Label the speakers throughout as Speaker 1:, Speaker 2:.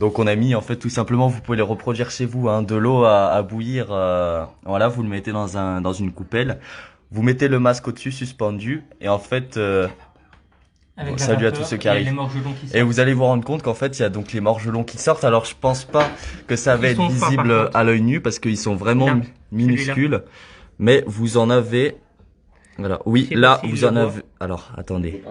Speaker 1: Donc on a mis en fait tout simplement, vous pouvez les reproduire chez vous, hein, de l'eau à bouillir. Voilà, vous le mettez dans une coupelle. Vous mettez le masque au-dessus suspendu et en fait,
Speaker 2: Avec la
Speaker 1: salut à
Speaker 2: vapeur,
Speaker 1: tous ceux qui
Speaker 2: il y a
Speaker 1: arrivent.
Speaker 2: les morgelons qui
Speaker 1: Et
Speaker 2: sortent.
Speaker 1: vous allez vous rendre compte qu'en fait, il y a donc les morgelons qui sortent. Alors je pense pas que ça va
Speaker 2: Ils
Speaker 1: être
Speaker 2: sont fins, par
Speaker 1: visible
Speaker 2: contre.
Speaker 1: à l'œil nu parce qu'ils sont vraiment
Speaker 2: Là,
Speaker 1: minuscules. Mais vous en avez. Voilà. Oui,
Speaker 2: C'est
Speaker 1: là
Speaker 2: possible,
Speaker 1: vous
Speaker 2: je
Speaker 1: en
Speaker 2: vois.
Speaker 1: avez. Alors attendez.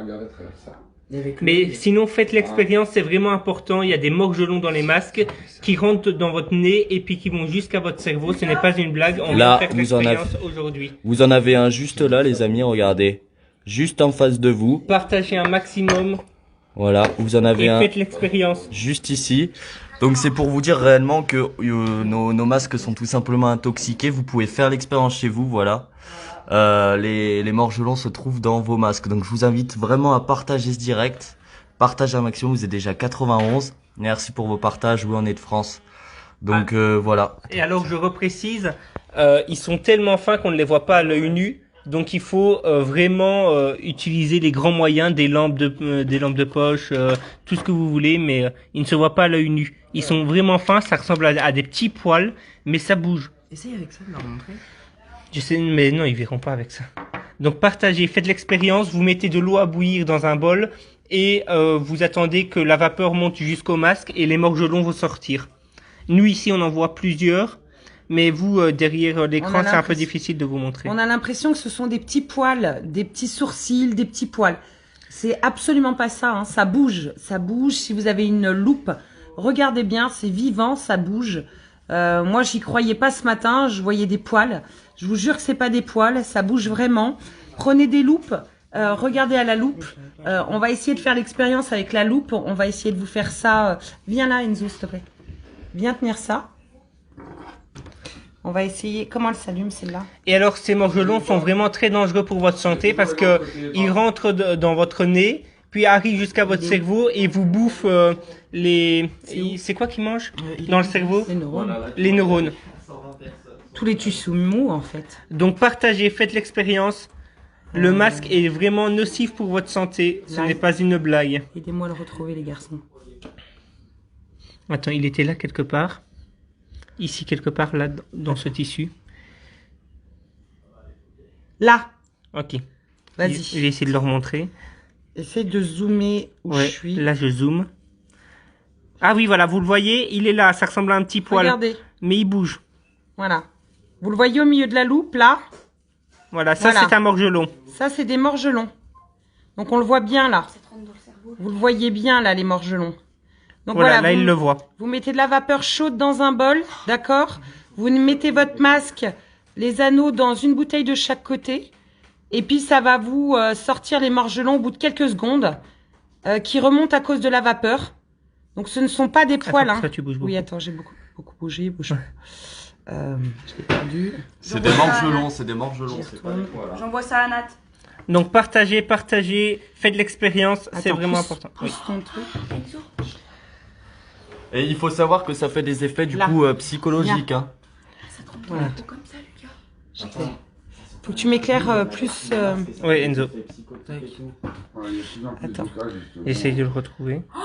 Speaker 2: Mais sinon, faites l'expérience, c'est vraiment important. Il y a des morgelons dans les masques qui rentrent dans votre nez et puis qui vont jusqu'à votre cerveau. Ce n'est pas une blague. On
Speaker 1: Là,
Speaker 2: vient faire
Speaker 1: vous en avez-
Speaker 2: l'expérience aujourd'hui.
Speaker 1: Vous en avez un juste là, les amis. Regardez, juste en face de vous.
Speaker 2: Partagez un maximum
Speaker 1: Voilà, vous en avez
Speaker 2: et
Speaker 1: un
Speaker 2: faites l'expérience.
Speaker 1: juste ici. Donc c'est pour vous dire réellement que nos masques sont tout simplement intoxiqués. Vous pouvez faire l'expérience chez vous, voilà. Les morgelons se trouvent dans vos masques. Donc je vous invite vraiment à partager ce direct. Partagez un maximum, vous êtes déjà 91. Merci pour vos partages, oui on est de France. Donc voilà.
Speaker 2: Et alors, je reprécise, ils sont tellement fins qu'on ne les voit pas à l'œil nu. Donc, il faut vraiment utiliser les grands moyens, des lampes de poche, tout ce que vous voulez, mais ils ne se voient pas à l'œil nu. Ils sont vraiment fins, ça ressemble à des petits poils, mais ça bouge.
Speaker 3: Essaye avec ça de leur montrer.
Speaker 2: Je sais, mais non, ils verront pas avec ça. Donc, partagez, faites l'expérience, vous mettez de l'eau à bouillir dans un bol et vous attendez que la vapeur monte jusqu'au masque et les morgelons vont sortir. Nous, ici, on en voit plusieurs. Mais vous, derrière l'écran,
Speaker 3: On a
Speaker 2: c'est un peu
Speaker 3: l'impression-
Speaker 2: difficile de vous montrer.
Speaker 3: On a l'impression que ce sont des petits poils, des petits sourcils, des petits poils. C'est absolument pas ça, hein. Ça bouge, ça bouge. Si vous avez une loupe, regardez bien, c'est vivant, ça bouge. Moi, j'y croyais pas ce matin, je voyais des poils. Je vous jure que c'est pas des poils, ça bouge vraiment. Prenez des loupes, regardez à la loupe. On va essayer de faire l'expérience avec la loupe. On va essayer de vous faire ça. Viens là, Enzo, s'il te plaît. Viens tenir ça. On va essayer. Comment elle s'allume celle-là?
Speaker 2: Et alors, ces morgelons sont vraiment très dangereux pour votre santé parce que ils rentrent dans votre nez, puis arrivent jusqu'à votre cerveau et vous bouffent c'est quoi qu'ils mangent dans le cerveau?
Speaker 3: Les neurones.
Speaker 2: Les neurones.
Speaker 3: Tous les tissus mous en fait.
Speaker 2: Donc, partagez, faites l'expérience. Le masque est vraiment nocif pour votre santé. Ce
Speaker 3: Là,
Speaker 2: n'est pas une blague.
Speaker 3: Aidez-moi à le retrouver les garçons.
Speaker 2: Attends, il était là quelque part. Ici, quelque part, là, dans ce tissu.
Speaker 3: Là,
Speaker 2: Ok.
Speaker 3: vas-y.
Speaker 2: Je vais essayer de leur montrer.
Speaker 3: Essaye de zoomer où
Speaker 2: Ouais,
Speaker 3: je suis.
Speaker 2: là, je zoome. Ah oui, voilà, vous le voyez, il est là. Ça ressemble à un petit poil.
Speaker 3: Regardez.
Speaker 2: Mais il bouge.
Speaker 3: Voilà. Vous le voyez au milieu de la loupe là?
Speaker 2: Voilà, ça,
Speaker 3: Voilà.
Speaker 2: c'est un morgelon.
Speaker 3: Ça, c'est des morgelons. Donc on le voit bien là. Vous le voyez bien là, les morgelons. Donc
Speaker 2: Voilà, là,
Speaker 3: vous,
Speaker 2: il le voit.
Speaker 3: vous mettez de la vapeur chaude dans un bol, d'accord? Vous mettez votre masque, les anneaux dans une bouteille de chaque côté. Et puis ça va vous sortir les morgelons au bout de quelques secondes qui remontent à cause de la vapeur. Donc ce ne sont pas des poils.
Speaker 2: Attends,
Speaker 3: Hein.
Speaker 2: ça, tu bouges beaucoup.
Speaker 3: Oui, attends, j'ai beaucoup bougé. Bouge. Je l'ai perdu.
Speaker 1: C'est des morgelons, c'est des morgelons.
Speaker 3: J'y retourne.
Speaker 4: J'envoie ça à Nat.
Speaker 2: Donc, partagez, faites l'expérience. C'est
Speaker 3: Attends,
Speaker 2: vraiment
Speaker 3: pousse-
Speaker 2: important.
Speaker 3: pousse ton truc.
Speaker 1: Et il faut savoir que ça fait des effets du
Speaker 3: Là.
Speaker 1: coup psychologiques. Hein.
Speaker 3: Voilà.
Speaker 4: Comme ça, Lucas.
Speaker 3: Faut que tu m'éclaires plus.
Speaker 2: Oui, Enzo.
Speaker 3: Attends.
Speaker 2: Essaye de le retrouver.
Speaker 4: Oh,